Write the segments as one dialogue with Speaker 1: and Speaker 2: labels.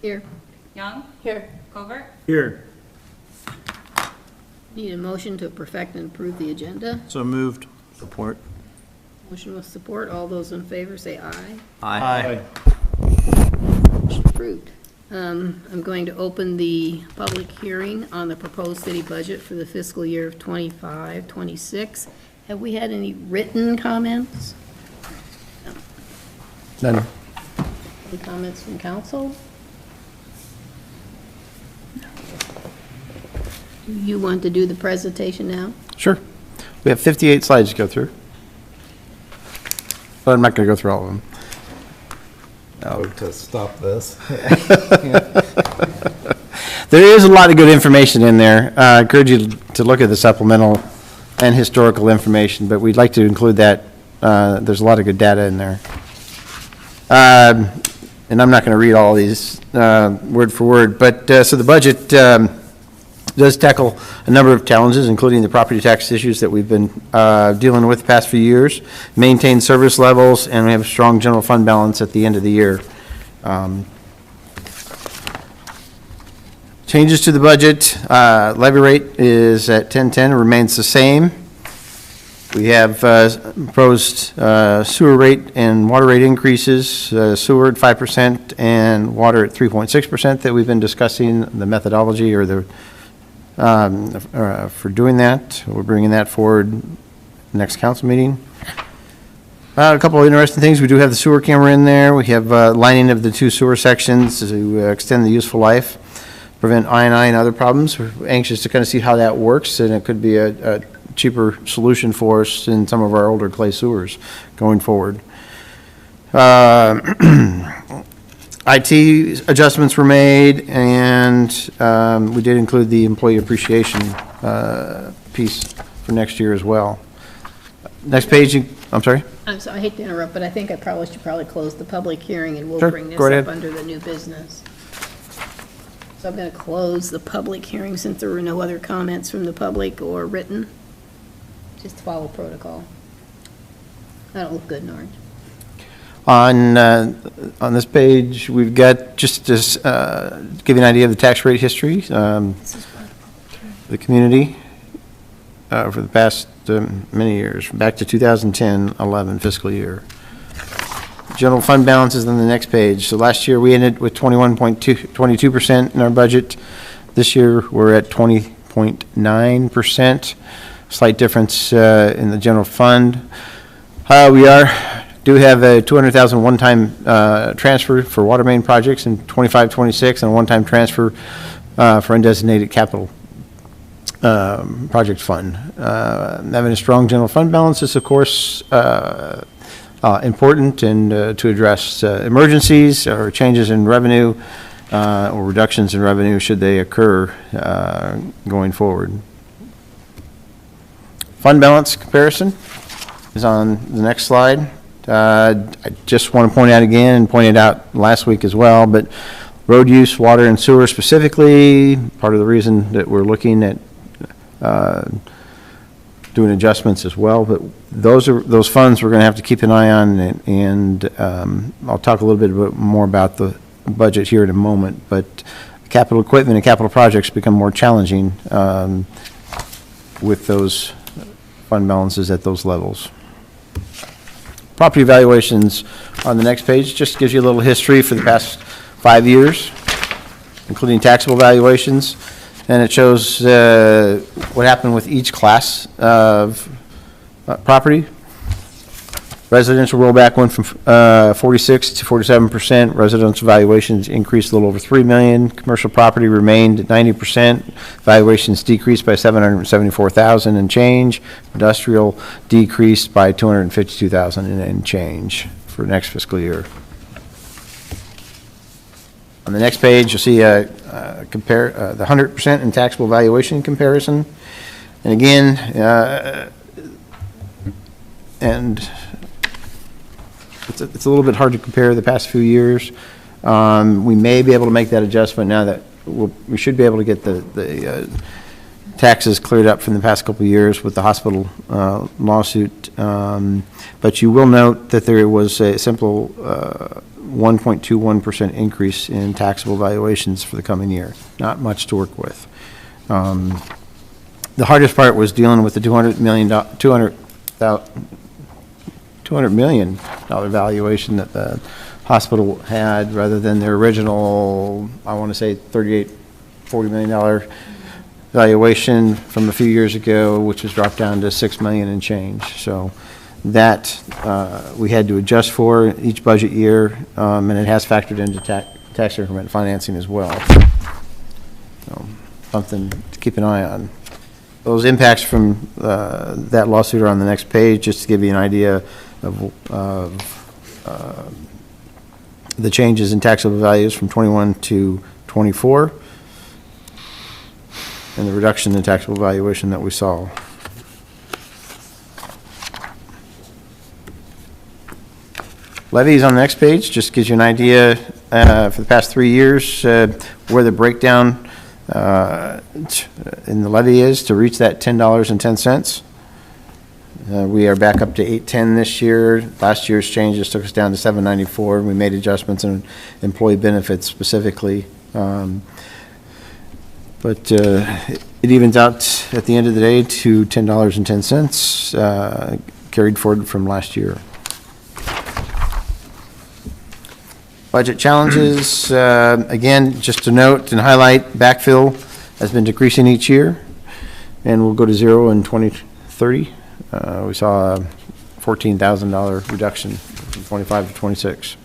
Speaker 1: Here.
Speaker 2: Young?
Speaker 1: Here.
Speaker 2: Covert?
Speaker 3: Here.
Speaker 1: Need a motion to perfect and approve the agenda.
Speaker 3: So moved. Support.
Speaker 1: Motion with support. All those in favor say aye.
Speaker 3: Aye.
Speaker 1: Motion approved. I'm going to open the public hearing on the proposed city budget for the fiscal year of 25-26. Have we had any written comments?
Speaker 4: None.
Speaker 1: Any comments from council? Do you want to do the presentation now?
Speaker 4: Sure. We have 58 slides to go through. But I'm not going to go through all of them.
Speaker 5: To stop this.
Speaker 4: There is a lot of good information in there. I encourage you to look at the supplemental and historical information, but we'd like to include that. There's a lot of good data in there. And I'm not going to read all these word for word, but so the budget does tackle a number of challenges, including the property tax issues that we've been dealing with the past few years, maintain service levels, and we have a strong general fund balance at the end of the year. Changes to the budget, levy rate is at 1010, remains the same. We have proposed sewer rate and water rate increases, sewer at 5% and water at 3.6% that we've been discussing, the methodology or the for doing that. We're bringing that forward next council meeting. A couple of interesting things. We do have the sewer camera in there. We have lining of the two sewer sections to extend the useful life, prevent I&I and other problems. We're anxious to kind of see how that works, and it could be a cheaper solution for us in some of our older clay sewers going forward. IT adjustments were made, and we did include the employee appreciation piece for next year as well. Next page, I'm sorry?
Speaker 1: I'm sorry, I hate to interrupt, but I think I probably should close the public hearing, and we'll
Speaker 4: Sure,
Speaker 1: bring this
Speaker 4: go
Speaker 1: up
Speaker 4: ahead.
Speaker 1: under the new business. So I'm going to close the public hearing since there were no other comments from the public or written. Just follow protocol. I don't look good in orange.
Speaker 4: On this page, we've got, just to give you an idea of the tax rate history, the community for the past many years, back to 2010-11 fiscal year. General fund balances on the next page. So last year, we ended with 22% in our budget. This year, we're at 20.9%. Slight difference in the general fund. Do have a $200,000 one-time transfer for water main projects in 25-26, and a one-time transfer for undesignated capital project fund. Having a strong general fund balance is, of course, important, and to address emergencies or changes in revenue or reductions in revenue should they occur going forward. Fund balance comparison is on the next slide. I just want to point out again, and pointed out last week as well, but road use, water and sewer specifically, part of the reason that we're looking at doing adjustments as well, but those funds we're going to have to keep an eye on, and I'll talk a little bit more about the budget here in a moment, but capital equipment and capital projects become more challenging with those fund balances at those levels. Property valuations on the next page just gives you a little history for the past 5 years, including taxable valuations, and it shows what happened with each class of property. Residential rollback went from 46 to 47%. Residential valuations increased a little over $3 million. Commercial property remained at 90%. Valuations decreased by $774,000 and change. Industrial decreased by $252,000 and change for next fiscal year. On the next page, you'll see compare the 100% in taxable valuation comparison. And again, it's a little bit hard to compare the past few years. We may be able to make that adjustment now that we should be able to get the taxes cleared up from the past couple of years with the hospital lawsuit. But you will note that there was a simple 1.21% increase in taxable valuations for the coming year. Not much to work with. The hardest part was dealing with the $200 million valuation that the hospital had rather than their original, I want to say $40 million valuation from a few years ago, which was dropped down to $6 million and change. So that we had to adjust for each budget year, and it has factored into tax increment financing as well. So something to keep an eye on. Those impacts from that lawsuit are on the next page, just to give you an idea of the changes in taxable values from 21 to 24, and the reduction in taxable valuation that we saw. Levies on the next page just gives you an idea for the past 3 years where the breakdown in the levy is to reach that $10.10. We are back up to $8.10 this year. Last year's changes took us down to $7.94. We made adjustments in employee benefits specifically. But it evens out at the end of the day to $10.10 carried forward from last year. Budget challenges, again, just to note and highlight, backfill has been decreasing each year, and we'll go to 0 in 2030. We saw a $14,000 reduction from 25 to 26.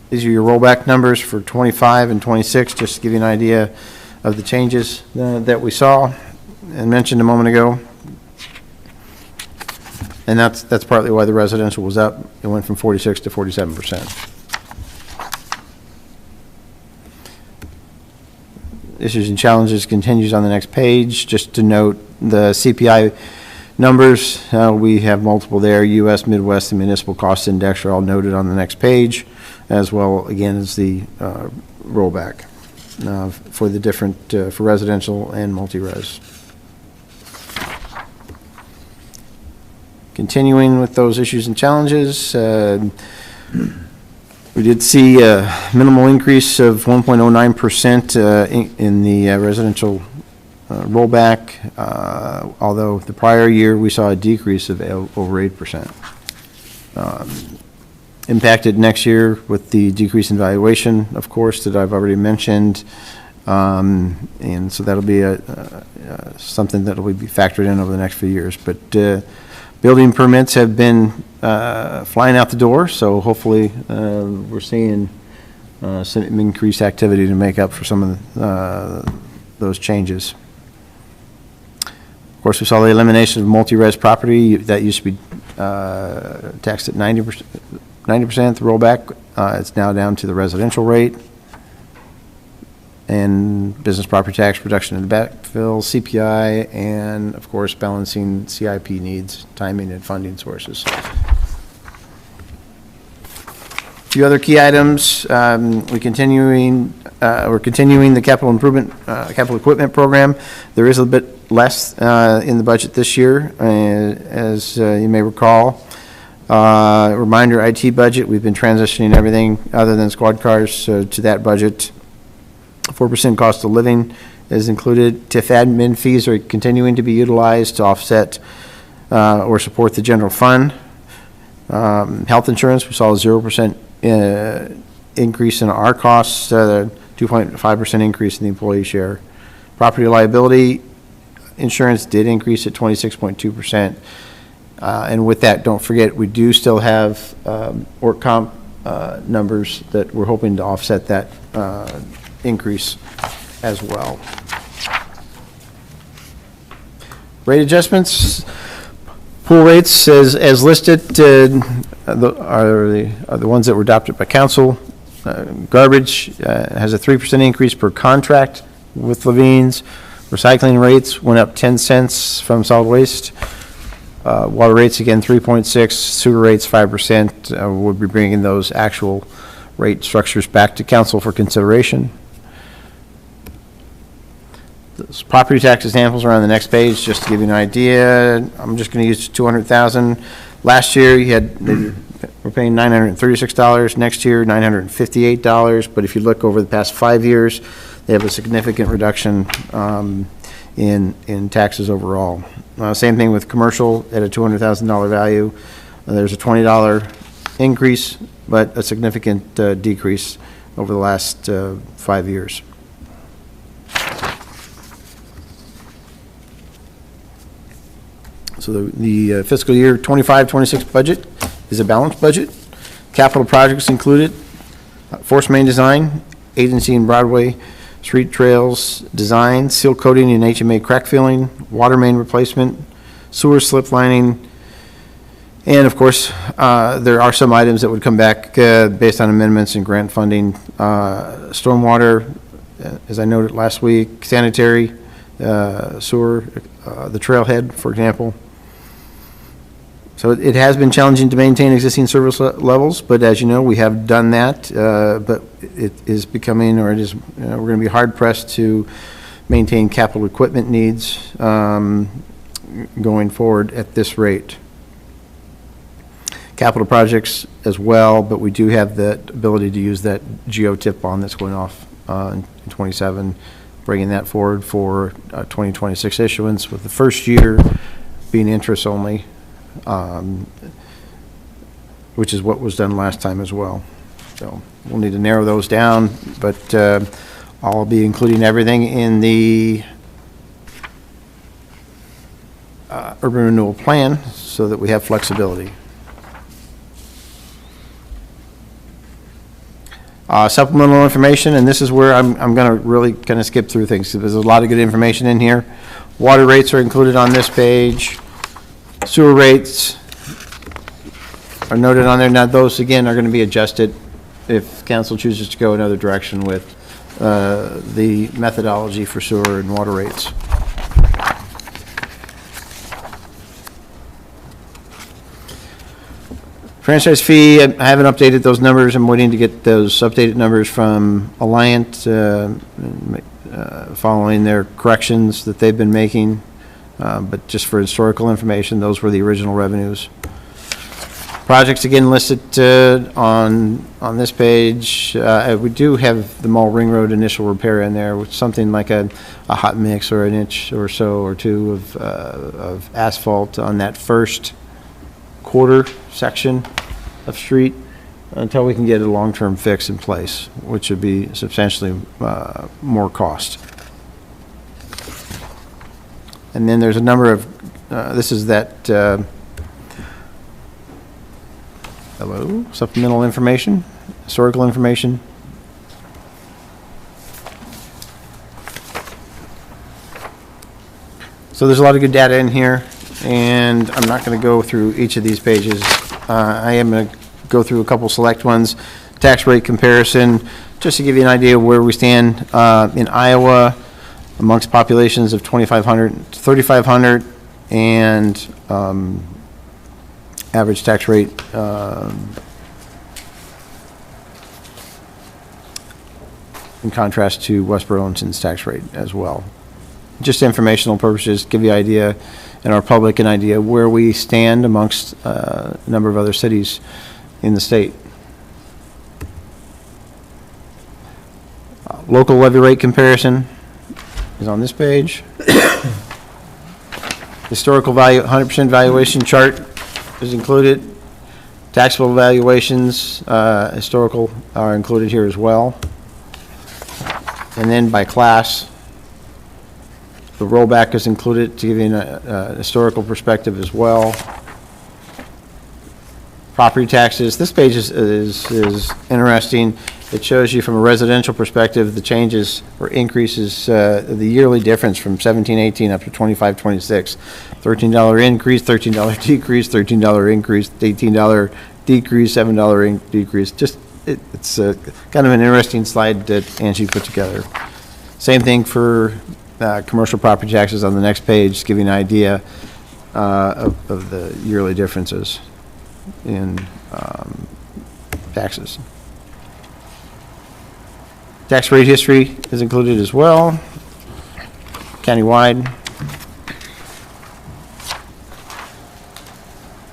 Speaker 4: These are your rollback numbers for 25 and 26, just to give you an idea of the changes that we saw and mentioned a moment ago. And that's partly why the residential was up. It went from 46 to 47%. Issues and challenges continues on the next page. Just to note the CPI numbers, we have multiple there. U.S., Midwest, and Municipal Cost Index are all noted on the next page, as well, again, as the rollback for the different, for residential and multi-res. Continuing with those issues and challenges, we did see a minimal increase of 1.09% in the residential rollback, although the prior year we saw a decrease of over 8%. Impacted next year with the decrease in valuation, of course, that I've already mentioned, and so that'll be something that will be factored in over the next few years. But building permits have been flying out the door, so hopefully we're seeing some increased activity to make up for some of those changes. Of course, we saw the elimination of multi-res property that used to be taxed at 90%, the rollback. It's now down to the residential rate. And business property tax reduction in the backfill, CPI, and of course balancing CIP needs, timing, and funding sources. A few other key items. We're continuing the capital improvement, capital equipment program. There is a bit less in the budget this year, as you may recall. Reminder, IT budget, we've been transitioning everything other than squad cars to that budget. 4% cost of living is included. TIF admin fees are continuing to be utilized to offset or support the general fund. Health insurance, we saw a 0% increase in our costs, 2.5% increase in the employee share. Property liability insurance did increase at 26.2%. And with that, don't forget, we do still have work comp numbers that we're hoping to offset that increase as well. Rate adjustments, pool rates as listed are the ones that were adopted by council. Garbage has a 3% increase per contract with Levine's. Recycling rates went up 10 cents from solid waste. Water rates, again, 3.6. Sewer rates, 5%. We'll be bringing those actual rate structures back to council for consideration. Those property tax examples are on the next page, just to give you an idea. I'm just going to use 200,000. Last year, we're paying $936. Next year, $958. But if you look over the past 5 years, they have a significant reduction in taxes overall. Same thing with commercial at a $200,000 value. There's a $20 increase, but a significant decrease over the last 5 years. So the fiscal year 25-26 budget is a balanced budget. Capital projects included, force main design, agency and Broadway street trails design, seal coating and HMA crack filling, water main replacement, sewer slip lining, and of course, there are some items that would come back based on amendments and grant funding. Stormwater, as I noted last week, sanitary, sewer, the trailhead, for example. So it has been challenging to maintain existing service levels, but as you know, we have done that. But it is becoming, or it is, we're going to be hard pressed to maintain capital equipment needs going forward at this rate. Capital projects as well, but we do have the ability to use that GEO-TIP bond that's going off in 27, bringing that forward for 2026 issuance, with the first year being interest only. Which is what was done last time as well. So we'll need to narrow those down, but I'll be including everything in the urban renewal plan so that we have flexibility. Supplemental information, and this is where I'm going to really kind of skip through things because there's a lot of good information in here. Water rates are included on this page. Sewer rates are noted on there. Now, those, again, are going to be adjusted if council chooses to go another direction with the methodology for sewer and water rates. Franchise fee, I haven't updated those numbers. I'm waiting to get those updated numbers from Alliant following their corrections that they've been making. But just for historical information, those were the original revenues. Projects again listed on this page. We do have the Mall Ring Road initial repair in there, with something like a hot mix or an inch or so or two of asphalt on that first quarter section of street until we can get a long-term fix in place, which would be substantially more cost. And then there's a number of, this is that, supplemental information, historical information. So there's a lot of good data in here, and I'm not going to go through each of these pages. I am going to go through a couple select ones. Tax rate comparison, just to give you an idea of where we stand in Iowa, amongst populations of 2,500 to 3,500, and average tax rate in contrast to West Burlington's tax rate as well. Just informational purposes, give you an idea, and our public an idea where we stand amongst a number of other cities in the state. Local levy rate comparison is on this page. Historical value, 100% valuation chart is included. Taxable valuations, historical, are included here as well. And then by class, the rollback is included to give you a historical perspective as well. Property taxes, this page is interesting. It shows you from a residential perspective the changes or increases, the yearly difference from 17-18 up to 25-26. $13 increase, $13 decrease, $13 increase, $18 decrease, $7 decrease. Just it's kind of an interesting slide that Angie put together. Same thing for commercial property taxes on the next page, to give you an idea of the yearly differences in taxes. Tax rate history is included as well. countywide.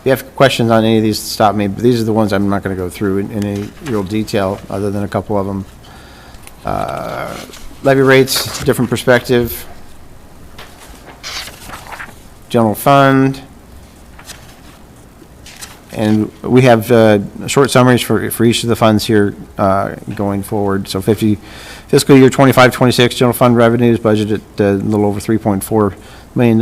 Speaker 4: If you have questions on any of these, stop me, but these are the ones I'm not going to go through in any real detail, other than a couple of them. Levy rates, different perspective. General fund. And we have short summaries for each of the funds here going forward. So fiscal year 25-26 general fund revenues budgeted a little over $3.4 million.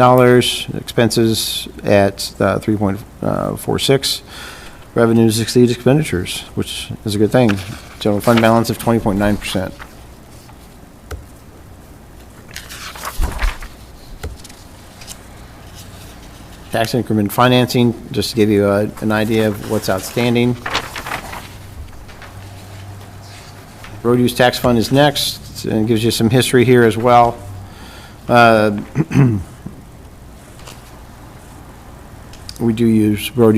Speaker 4: Expenses at 3.46. Revenues exceed expenditures, which is a good thing. General fund balance of 20.9%. Tax increment financing, just to give you an idea of what's outstanding. Road use tax fund is next, and gives you some history here as well. We do use road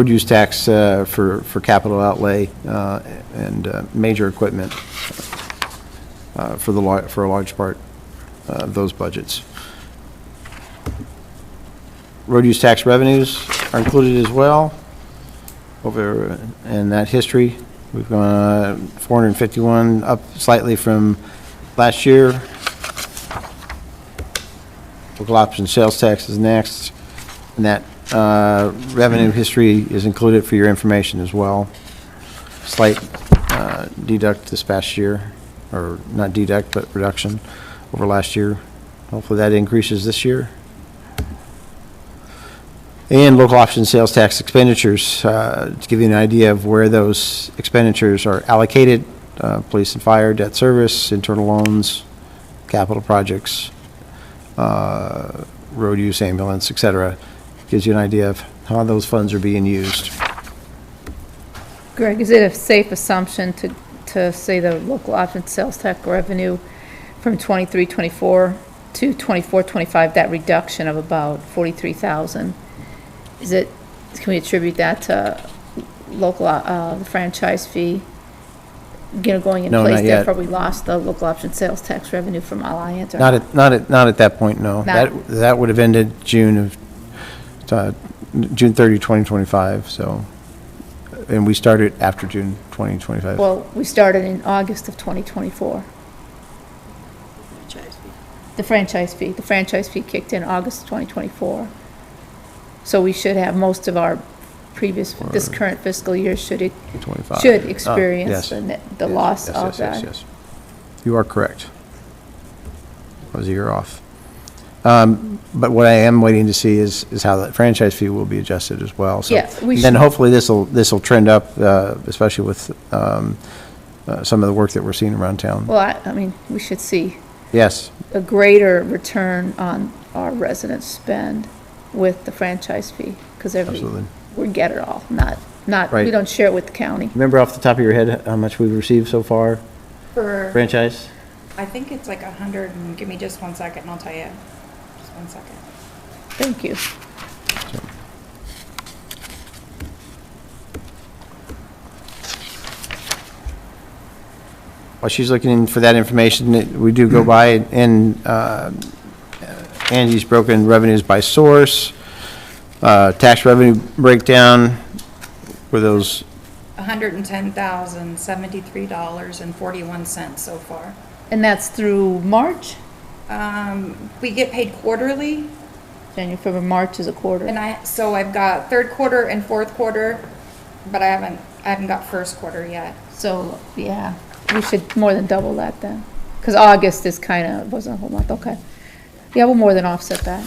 Speaker 4: use tax for capital outlay and major equipment for a large part of those budgets. Road use tax revenues are included as well. Over in that history, we've gone 451, up slightly from last year. Local option sales tax is next, and that revenue history is included for your information as well. Slight deduct this past year, or not deduct, but reduction over last year. Hopefully that increases this year. And local option sales tax expenditures, to give you an idea of where those expenditures are allocated: police and fire, debt service, internal loans, capital projects, road use, ambulance, etc. Gives you an idea of how those funds are being used.
Speaker 2: Greg, is it a safe assumption to say the local option sales tax revenue from 23-24 to 24-25, that reduction of about 43,000? Can we attribute that to local, the franchise fee, going in
Speaker 4: No,
Speaker 2: place?
Speaker 4: not yet.
Speaker 2: Therefore, we lost the local option sales tax revenue from Alliant? Or
Speaker 4: Not at that point, no. That would have ended June 30, 2025, so, and we started after June 2025.
Speaker 2: Well, we started in August of 2024. The franchise fee kicked in August 2024. So we should have most of our this current fiscal year should
Speaker 4: 25.
Speaker 2: experience
Speaker 4: Yes.
Speaker 2: the loss of that.
Speaker 4: Yes. You are correct. I was a year off. But what I am waiting to see is how that franchise fee will be adjusted as well. So
Speaker 2: Yeah, we
Speaker 4: then
Speaker 2: should-
Speaker 4: hopefully this will trend up, especially with some of the work that we're seeing around town.
Speaker 2: Well, I mean, we should see
Speaker 4: Yes,
Speaker 2: a greater return on our residents' spend with the franchise fee, because
Speaker 4: absolutely.
Speaker 2: we get it all, not,
Speaker 4: Right.
Speaker 2: we don't share it with the county.
Speaker 4: Remember off the top of your head how much we've received so far,
Speaker 6: For,
Speaker 4: franchise?
Speaker 6: I think it's like 100, and give me just 1 second and I'll tell you. Just 1 second.
Speaker 2: Thank you.
Speaker 4: While she's looking for that information, we do go by and Angie's broken revenues by source, tax revenue breakdown for those.
Speaker 6: $110,073.41 so far.
Speaker 2: And that's through March?
Speaker 6: We get paid quarterly,
Speaker 2: January, February, March is a quarter.
Speaker 6: and so I've got third quarter and fourth quarter, but I haven't got first quarter yet.
Speaker 2: So, yeah, we should more than double that then. Because August is wasn't a whole month, okay. Yeah, we'll more than offset that.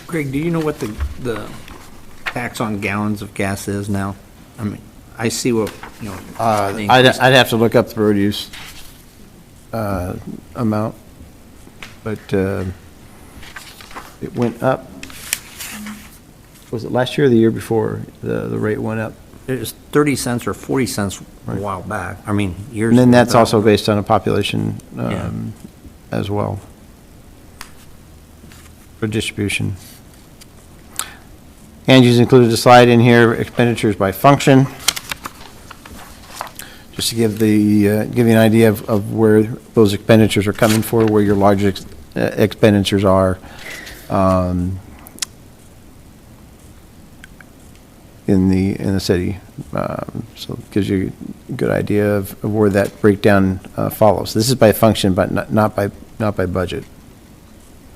Speaker 3: Greg, do you know what the tax on gallons of gas is now? I mean, I see what, the
Speaker 4: I'd have to look up the road use amount, but it went up. Was it last year or the year before the rate went up?
Speaker 3: It was 30 cents or 40 cents a while back. I mean, years.
Speaker 4: And then that's
Speaker 3: back.
Speaker 4: also based on a population
Speaker 3: Yeah.
Speaker 4: as well for distribution. Angie's included a slide in here, expenditures by function, just to give you an idea of where those expenditures are coming for, where your largest expenditures are in the city. So it gives you a good idea of where that breakdown follows. This is by function, but not by budget,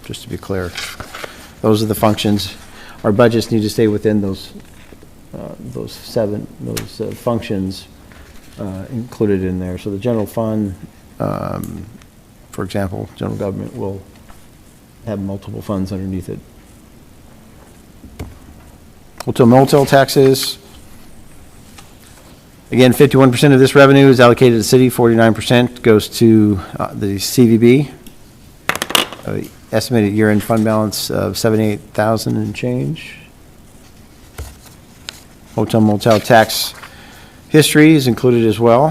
Speaker 4: just to be clear. Those are the functions. Our budgets need to stay within those functions included in there. So the general fund, for example, general government will have multiple funds underneath it. Hotel motel taxes. Again, 51% of this revenue is allocated to the city, 49% goes to the CVB. Estimated year-end fund balance of $78,000 and change. Hotel motel tax history is included as well.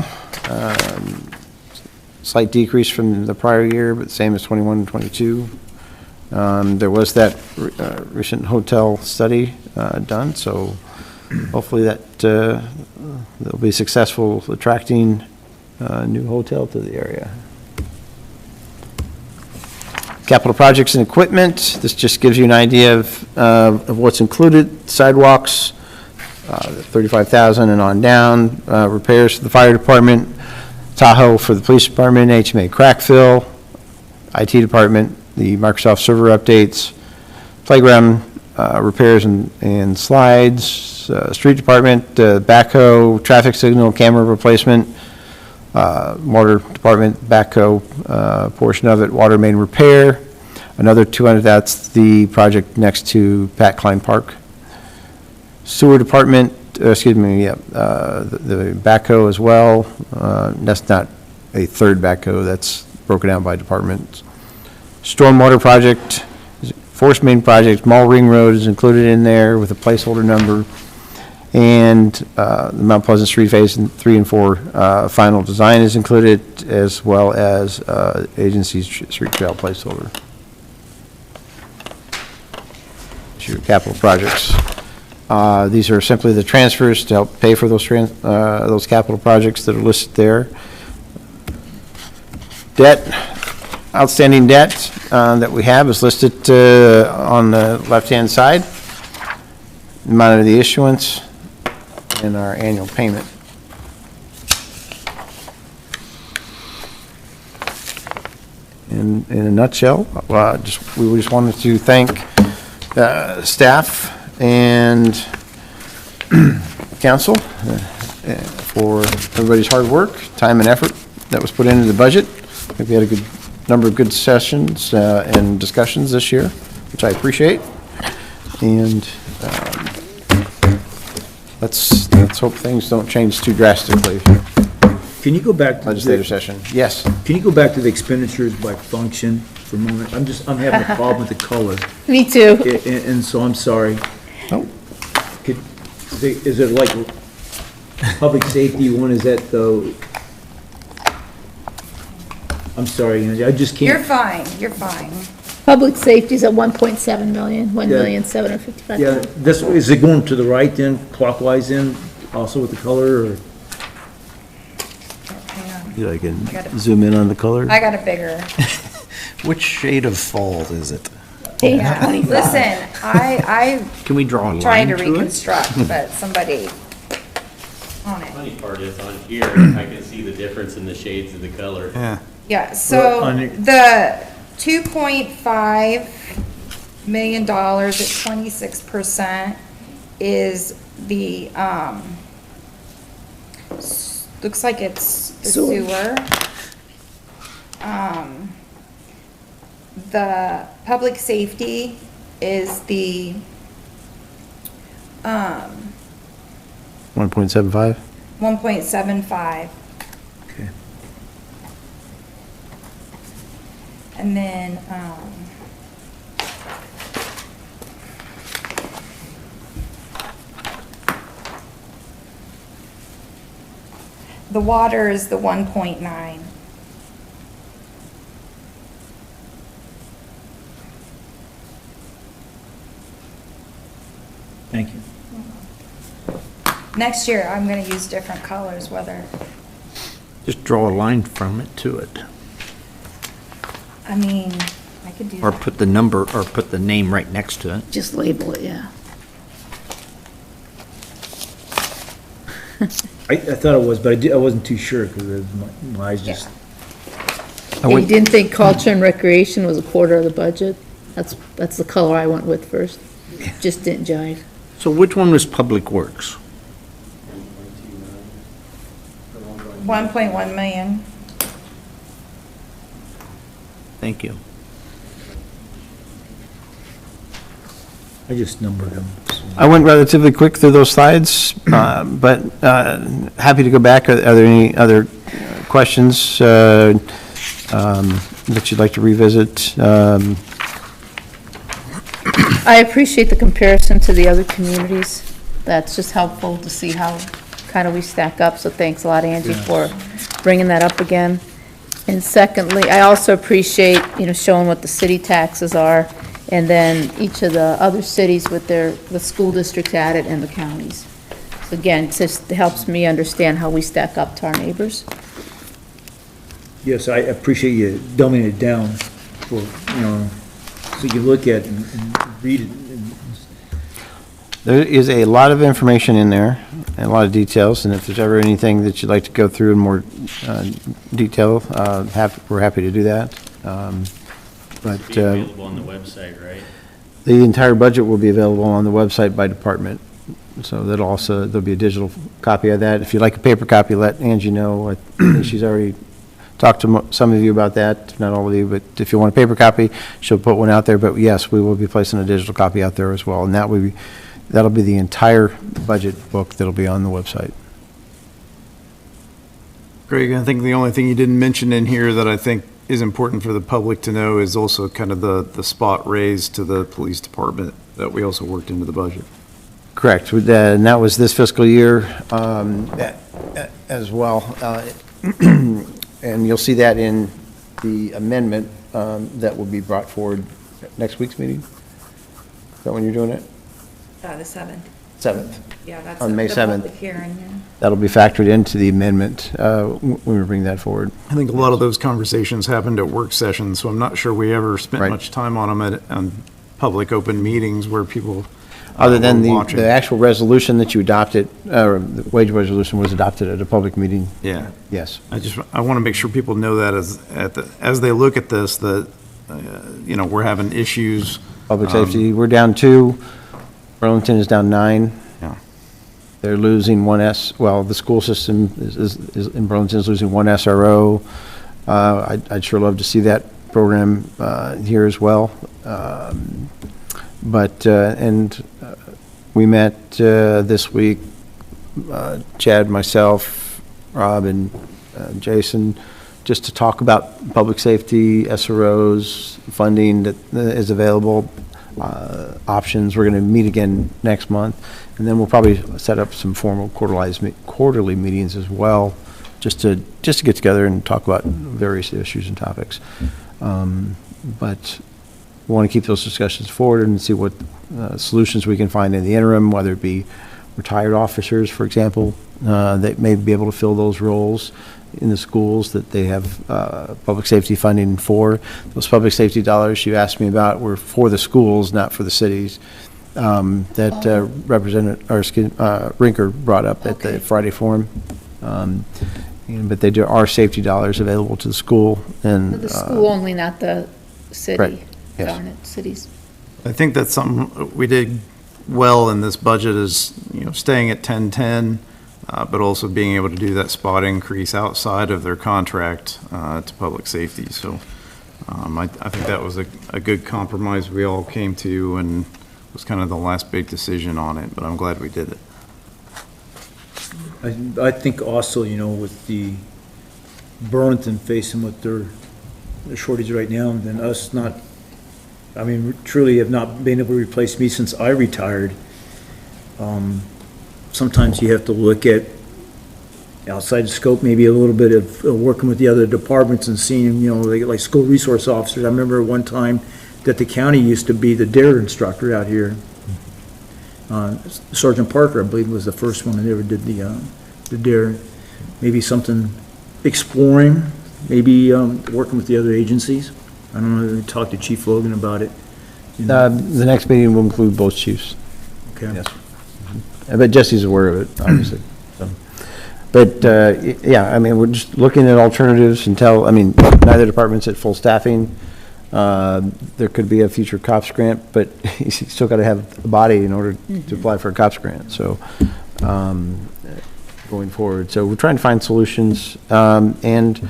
Speaker 4: Slight decrease from the prior year, but same as 21 and 22. There was that recent hotel study done, so hopefully that they'll be successful attracting a new hotel to the area. Capital projects and equipment. This just gives you an idea of what's included. Sidewalks, 35,000 and on down. Repairs for the fire department. Tahoe for the police department. HMA crack fill. IT department. The Microsoft server updates. Playground repairs and slides. Street department. Backhoe. Traffic signal camera replacement. Water department backhoe portion of it, water main repair, another 200, that's the project next to Pat Klein Park. Sewer department, the backhoe as well, that's not a third backhoe, that's broken out by department. Stormwater project, force main project, Mall Ring Road is included in there with a placeholder number. And the Mount Pleasant Street Phase 3 and 4 final design is included, as well as agency street trail placeholder. It's your capital projects. These are simply the transfers to help pay for those capital projects that are listed there. Debt, outstanding debt that we have is listed on the left-hand side. Amount of the issuance. In our annual payment. In a nutshell, we just wanted to thank staff and council for everybody's hard work, time and effort that was put into the budget. I think we had a good number of good sessions and discussions this year, which I appreciate. And let's hope things don't change too drastically.
Speaker 7: Can you go back to
Speaker 4: Legislative session. Yes.
Speaker 7: Can you go back to the expenditures by function for a moment? I'm having a problem with the color,
Speaker 2: Me too.
Speaker 7: and so I'm sorry.
Speaker 4: Oh.
Speaker 7: Is it like public safety one? Is that the? I'm sorry, I just
Speaker 6: You're
Speaker 7: can't.
Speaker 6: fine, you're fine.
Speaker 2: Public safety's at 1.7 million, 1,755,000.
Speaker 7: Yeah, this is it going to the right then, clockwise then, also with the color, or?
Speaker 6: Hang on.
Speaker 4: I can
Speaker 6: I got it.
Speaker 4: zoom in on the color.
Speaker 6: I got it bigger.
Speaker 5: Which shade of fall is it?
Speaker 6: Yeah, listen, I
Speaker 3: Can we draw a line
Speaker 6: trying to
Speaker 3: to it?
Speaker 6: reconstruct, but somebody on it.
Speaker 8: Funny part is on here, I can see the difference in the shades of the color.
Speaker 5: Yeah.
Speaker 6: Yeah, so
Speaker 7: on it-
Speaker 6: the $2.5 million at 26% is the, looks like it's the sewer. The public safety is the,
Speaker 4: 1.75.
Speaker 6: 1.75.
Speaker 7: Okay.
Speaker 6: And then, the water is the 1.9.
Speaker 7: Thank you.
Speaker 6: Next year, I'm gonna use different colors, whether,
Speaker 3: Just draw a line from it to it.
Speaker 6: I mean, I could do
Speaker 3: Or
Speaker 6: that.
Speaker 3: put the number, or put the name right next to it.
Speaker 1: Just label it, yeah.
Speaker 7: I thought it was, but I wasn't too sure, because my eyes just,
Speaker 2: And you didn't think culture and recreation was a quarter of the budget? That's the color I went with first. Just didn't jive.
Speaker 3: So which one was Public Works?
Speaker 6: 1.1 million.
Speaker 3: Thank you.
Speaker 7: I just numbered them.
Speaker 4: I went relatively quick through those slides, but happy to go back. Are there any other questions that you'd like to revisit?
Speaker 2: I appreciate the comparison to the other communities. That's just helpful to see how kind of we stack up, so thanks a lot, Angie, for bringing that up again. And secondly, I also appreciate, showing what the city taxes are, and then each of the other cities with the school districts added and the counties. So again, it just helps me understand how we stack up to our neighbors.
Speaker 7: Yes, I appreciate you dumbing it down for, so you can look at and read it.
Speaker 4: There is a lot of information in there, and a lot of details, and if there's ever anything that you'd like to go through in more detail, we're happy to do that. But
Speaker 8: Be available on the website, right?
Speaker 4: the entire budget will be available on the website by department, so there'll be a digital copy of that. If you'd like a paper copy, let Angie know. I think she's already talked to some of you about that, not all of you, but if you want a paper copy, she'll put one out there. But yes, we will be placing a digital copy out there as well, and that'll be the entire budget book that'll be on the website.
Speaker 5: Greg, I think the only thing you didn't mention in here that I think is important for the public to know is also kind of the spot raise to the police department that we also worked into the budget.
Speaker 4: Correct, and that was this fiscal year as well. And you'll see that in the amendment that will be brought forward at next week's meeting. Is that when you're doing it?
Speaker 6: The 7th.
Speaker 4: 7th.
Speaker 6: Yeah, that's
Speaker 4: On May
Speaker 6: the
Speaker 4: 7th.
Speaker 6: public hearing, yeah.
Speaker 4: That'll be factored into the amendment when we bring that forward.
Speaker 5: I think a lot of those conversations happened at work sessions, so I'm not sure we ever spent
Speaker 4: Right.
Speaker 5: much time on them on public open meetings where people
Speaker 4: Other than
Speaker 5: were watching.
Speaker 4: the actual resolution that you adopted, or the wage resolution was adopted at a public meeting,
Speaker 5: Yeah.
Speaker 4: yes.
Speaker 5: I want to make sure people know that as they look at this, that, we're having issues.
Speaker 4: Public safety, we're down 2, Burlington is down 9.
Speaker 5: Yeah.
Speaker 4: They're losing 1 the school system is in Burlington is losing 1 SRO. I'd sure love to see that program here as well. We met this week, Chad, myself, Rob, and Jason, just to talk about public safety, SROs, funding that is available, options. We're going to meet again next month, and then we'll probably set up some formal quarterly meetings as well, just to get together and talk about various issues and topics. But we want to keep those discussions forward and see what solutions we can find in the interim, whether it be retired officers, for example, that may be able to fill those roles in the schools that they have public safety funding for. Those public safety dollars you asked me about were for the schools, not for the cities, that Rinker brought up at the Friday Forum. But there are safety dollars available to the school. And
Speaker 2: The school only, not the city.
Speaker 4: Right, yes.
Speaker 2: Darn it, cities.
Speaker 5: I think that's something we did well in this budget is, staying at 10-10, but also being able to do that spot increase outside of their contract to public safety. So I think that was a good compromise we all came to, and was kind of the last big decision on it, but I'm glad we did it.
Speaker 7: I think also, with the Burlington facing with their shortage right now, and then us truly have not been able to replace me since I retired. Sometimes you have to look at outside the scope, maybe a little bit of working with the other departments and seeing, like school resource officers. I remember one time that the county used to be the DARE instructor out here. Sergeant Parker, I believe, was the first one that ever did the DARE. Maybe something exploring, maybe working with the other agencies. I don't know, talk to Chief Logan about it. You know,
Speaker 4: The next meeting will include both chiefs.
Speaker 7: okay.
Speaker 4: Yes. But Jesse's aware of it, obviously. So, but, yeah, I mean, we're just looking at alternatives until, I mean, neither department's at full staffing. There could be a future COPS grant, but you still got to have a body in order to apply for a COPS grant, so, going forward. So we're trying to find solutions, and,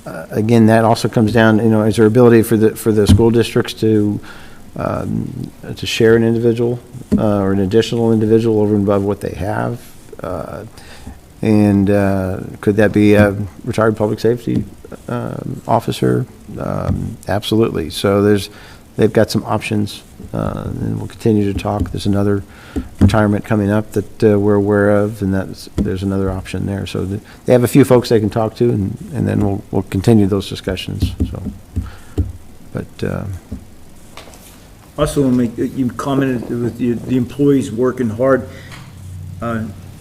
Speaker 4: again, that also comes down, you know, is there ability for the school districts to share an individual, or an additional individual over and above what they have? And could that be a retired public safety officer? Absolutely. So they've got some options, and we'll continue to talk. There's another retirement coming up that we're aware of, and there's another option there. So they have a few folks they can talk to, and then we'll continue those discussions. So, but.
Speaker 7: Also, you commented with the employees working hard.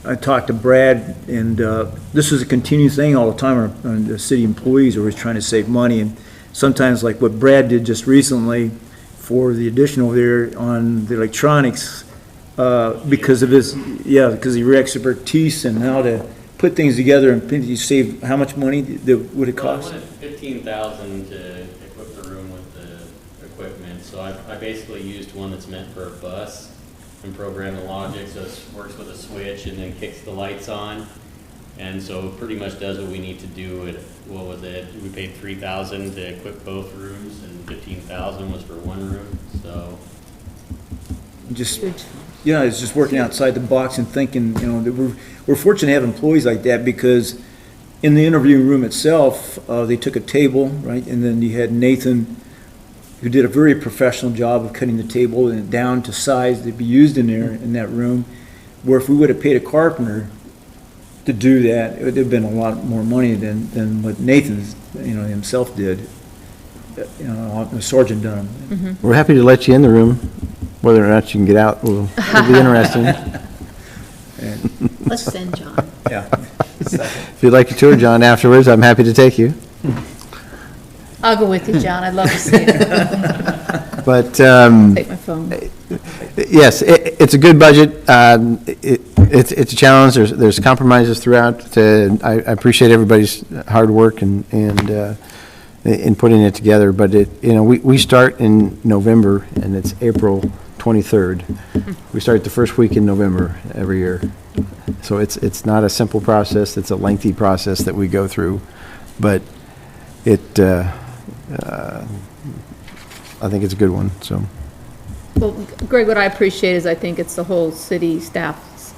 Speaker 7: I talked to Brad, and this is a continuing thing all the time. The city employees are always trying to save money, and sometimes, like what Brad did just recently for the addition over there on the electronics, because of because of your expertise and how to put things together, and you save how much money would it cost?
Speaker 8: Well, I wanted $15,000 to equip the room with the equipment, so I basically used one that's meant for a bus and program the logic, so it works with a switch and then kicks the lights on, and so it pretty much does what we need to do. What was it? We paid $3,000 to equip both rooms, and $15,000 was for one room. So
Speaker 7: Just, yeah, it's just working outside the box and thinking, you know, that we're fortunate to have employees like that, because in the interview room itself, they took a table, right, and then you had Nathan, who did a very professional job of cutting the table and down to size to be used in there, in that room, where if we would have paid a carpenter to do that, it would have been a lot more money than what Nathan's, you know, himself did. You know, the sergeant done.
Speaker 4: We're happy to let you in the room. Whether or not you can get out will be interesting.
Speaker 1: Let's send John.
Speaker 5: Yeah.
Speaker 4: If you'd like a tour, John, afterwards, I'm happy to take you.
Speaker 2: I'll go with you, John, I'd love to see it.
Speaker 4: But,
Speaker 2: Take my phone.
Speaker 4: yes, it's a good budget. It's a challenge. There's compromises throughout. I appreciate everybody's hard work and in putting it together. But we start in November, and it's April 23rd. We start the first week in November every year. So it's not a simple process. It's a lengthy process that we go through. But I think it's a good one, so.
Speaker 2: Well, Greg, what I appreciate is I think it's the whole city staff's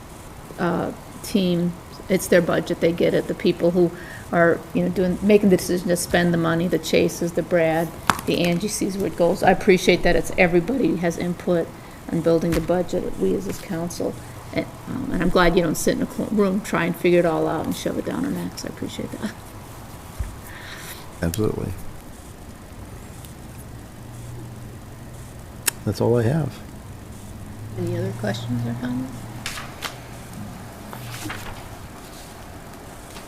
Speaker 2: team. It's their budget, they get it. The people who are, making the decision to spend the money, the Chases, the Brad, the Angie sees where it goes. I appreciate that it's everybody has input on building the budget, we as this council. And I'm glad you don't sit in a room, try and figure it all out and shove it down our necks. I appreciate that.
Speaker 4: Absolutely. That's all I have.
Speaker 1: Any other questions or comments?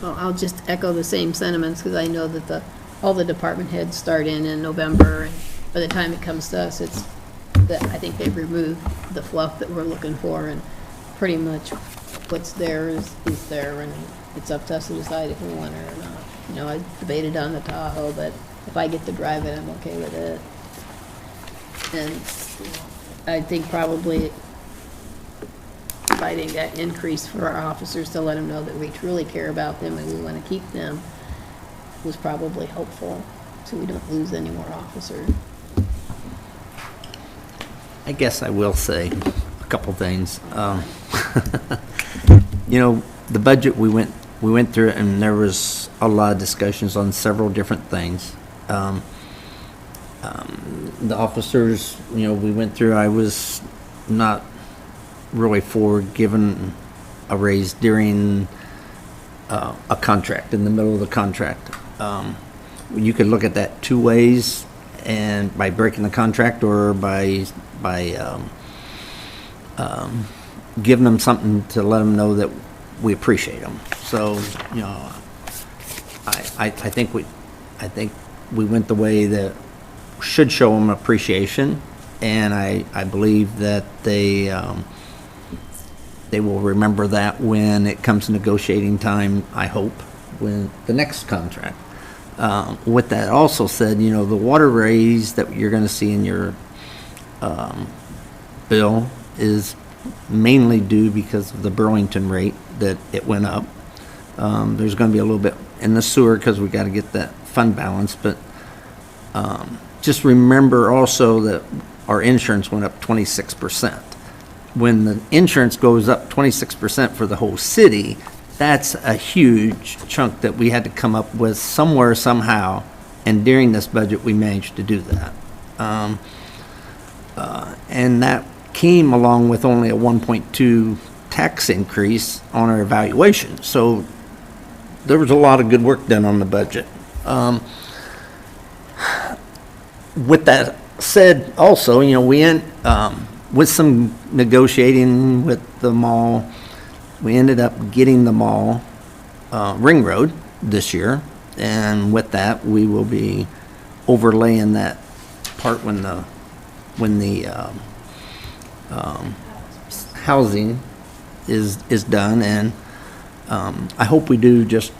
Speaker 1: Well, I'll just echo the same sentiments, because I know that all the department heads start in November, and by the time it comes to us, I think they've removed the fluff that we're looking for, and pretty much what's there is there, and it's up to us to decide if we want it or not. I debated on the Tahoe, but if I get to drive it, I'm okay with it. And I think probably providing that increase for our officers to let them know that we truly care about them and we want to keep them was probably helpful, so we don't lose any more officers.
Speaker 3: I guess I will say a couple things. The budget, we went through it, and there was a lot of discussions on several different things. The officers, we went through, I was not really for giving a raise during a contract, in the middle of the contract. You could look at that two ways, and by breaking the contract or by giving them something to let them know that we appreciate them. So, I think we went the way that should show them appreciation, and I believe that they will remember that when it comes to negotiating time, I hope, with the next contract. With that also said, you know, the water raise that you're gonna see in your bill is mainly due because of the Burlington rate that it went up. There's gonna be a little bit in the sewer because we gotta get that fund balance, but just remember also that our insurance went up 26%. When the insurance goes up 26% for the whole city, that's a huge chunk that we had to come up with somewhere, somehow, and during this budget, we managed to do that. And that came along with only a 1.2 tax increase on our evaluation. So there was a lot of good work done on the budget. With that said, also, you know, we with some negotiating with the mall, we ended up getting the mall ring road this year, and with that, we will be overlaying that part when the housing is done, and I hope we do just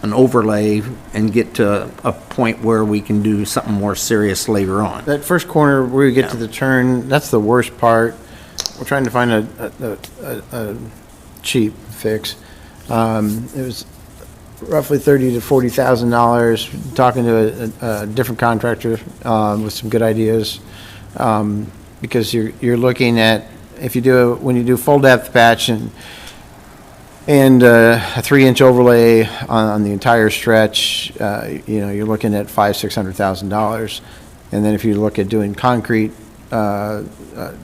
Speaker 3: an overlay and get to a point where we can do something more serious later on.
Speaker 4: That first corner where we get to
Speaker 3: Yeah.
Speaker 4: the turn, that's the worst part. We're trying to find a cheap fix. It was roughly $30,000 to $40,000, talking to a different contractor with some good ideas. Because you're looking at, when you do full depth patch and a 3-inch overlay on the entire stretch, you know, you're looking at $600,000. And then if you look at doing concrete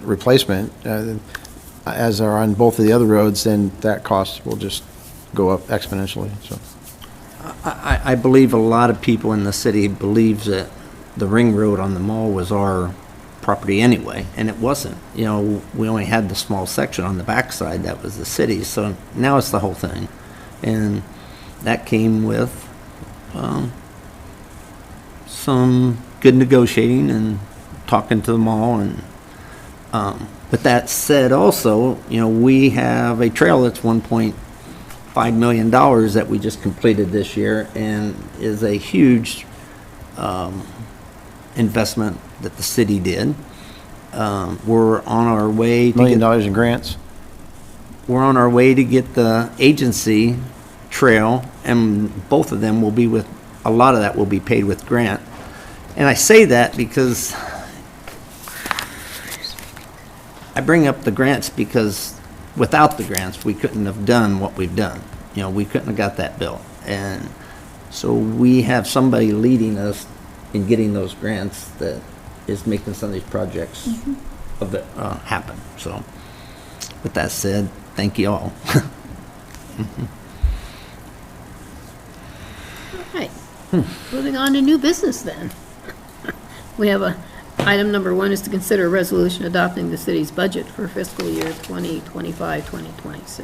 Speaker 4: replacement, as are on both of the other roads, then that cost will just go up exponentially. So
Speaker 3: I believe a lot of people in the city believes that the ring road on the mall was our property anyway, and it wasn't. You know, we only had the small section on the backside that was the city, so now it's the whole thing. And that came with some good negotiating and talking to the mall. And with that said, also, you know, we have a trail that's $1.5 million that we just completed this year, and is a huge investment that the city did. We're on our way to
Speaker 4: $1 million in grants.
Speaker 3: we're on our way to get the agency trail, and both of them will be with, a lot of that will be paid with grant. And I say that because I bring up the grants because without the grants, we couldn't have done what we've done. You know, we couldn't have got that built. And so we have somebody leading us in getting those grants that is making some of these projects happen. So with that said, thank you all.
Speaker 1: All right, moving on to new business then. We have item number 1 is to consider a resolution adopting the city's budget for fiscal year 2025-2026.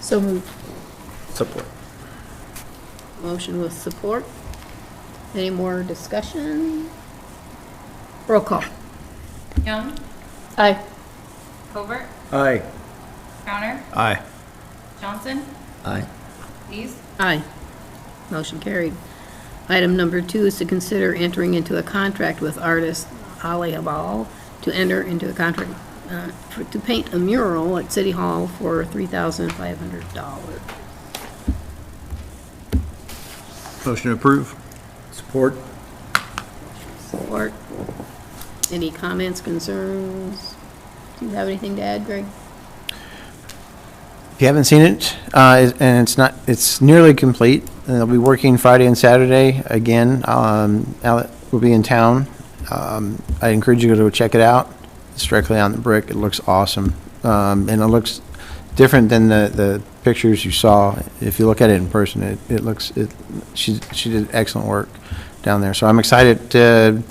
Speaker 2: So moved.
Speaker 3: Support.
Speaker 1: Motion with support. Any more discussion? Roll call.
Speaker 6: Young,
Speaker 2: Aye.
Speaker 6: Covert,
Speaker 7: Aye.
Speaker 6: Crowner,
Speaker 5: Aye.
Speaker 6: Johnson,
Speaker 3: Aye.
Speaker 6: Lees,
Speaker 1: Aye. Motion carried. Item number 2 is to consider entering into a contract with artist Ali Habal to enter into a contract to paint a mural at City Hall for $3,500.
Speaker 5: Motion to approve?
Speaker 7: Support.
Speaker 1: Support. Any comments, concerns? Do you have anything to add, Greg?
Speaker 4: If you haven't seen it, and it's nearly complete. They'll be working Friday and Saturday again. Alec will be in town. I encourage you to go check it out. It's directly on the brick. It looks awesome. And it looks different than the pictures you saw. If you look at it in person, she did excellent work down there. So I'm excited to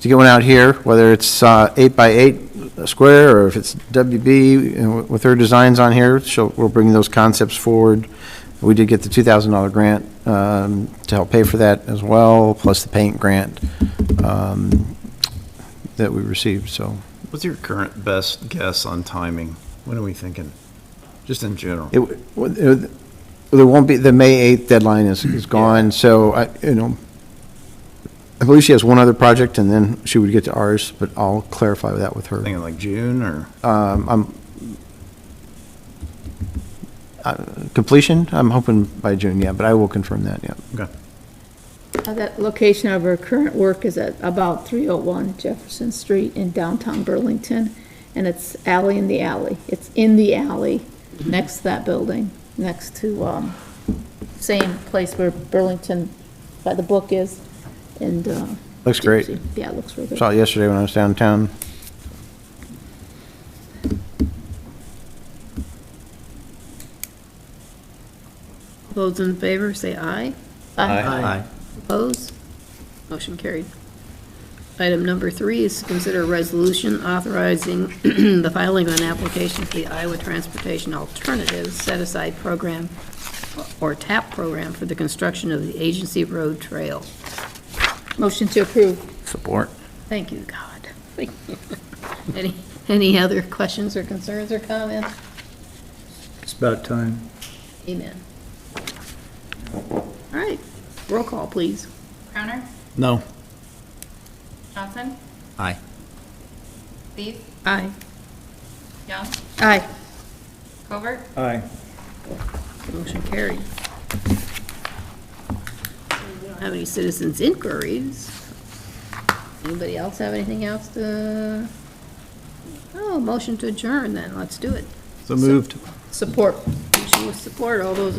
Speaker 4: get one out here, whether it's 8 by 8 square or if it's WB, and with her designs on here, we'll bring those concepts forward. We did get the $2,000 grant to help pay for that as well, plus the paint grant. that we received, so.
Speaker 5: What's your current best guess on timing? When are we thinking? Just in general.
Speaker 4: There won't be, the May 8th deadline is gone, so I believe she has one other project, and then she would get to ours, but I'll clarify that with her.
Speaker 5: Thinking like June or?
Speaker 4: Completion, I'm hoping by June, yeah, but I will confirm that, yeah.
Speaker 5: Okay.
Speaker 2: That location of her current work is at about 301 Jefferson Street in downtown Burlington, and it's alley in the alley. It's in the alley, next to that building, next to, same place where Burlington by the book is, and,
Speaker 4: Looks great.
Speaker 2: Yeah, it looks really good.
Speaker 4: Saw it yesterday when I was downtown.
Speaker 1: Those in favor, say aye.
Speaker 3: Aye.
Speaker 1: Opposed? Motion carried. Item number 3 is to consider a resolution authorizing the filing of an application for the Iowa Transportation Alternatives Set-Aside Program, or TAP program, for the construction of the Agency Road Trail.
Speaker 2: Motion to approve.
Speaker 3: Support.
Speaker 1: Thank you, God. Any other questions or concerns or comments?
Speaker 7: It's about time.
Speaker 1: Amen. All right, roll call, please.
Speaker 6: Crowner,
Speaker 5: No.
Speaker 6: Johnson,
Speaker 3: Aye.
Speaker 6: Lees,
Speaker 1: Aye.
Speaker 6: Young,
Speaker 1: Aye.
Speaker 6: Covert,
Speaker 7: Aye.
Speaker 1: Motion carried. We don't have any citizens' inquiries. Anybody else have anything else to? Oh, motion to adjourn then, let's do it.
Speaker 5: So moved.
Speaker 2: Support.
Speaker 1: Motion with support, all those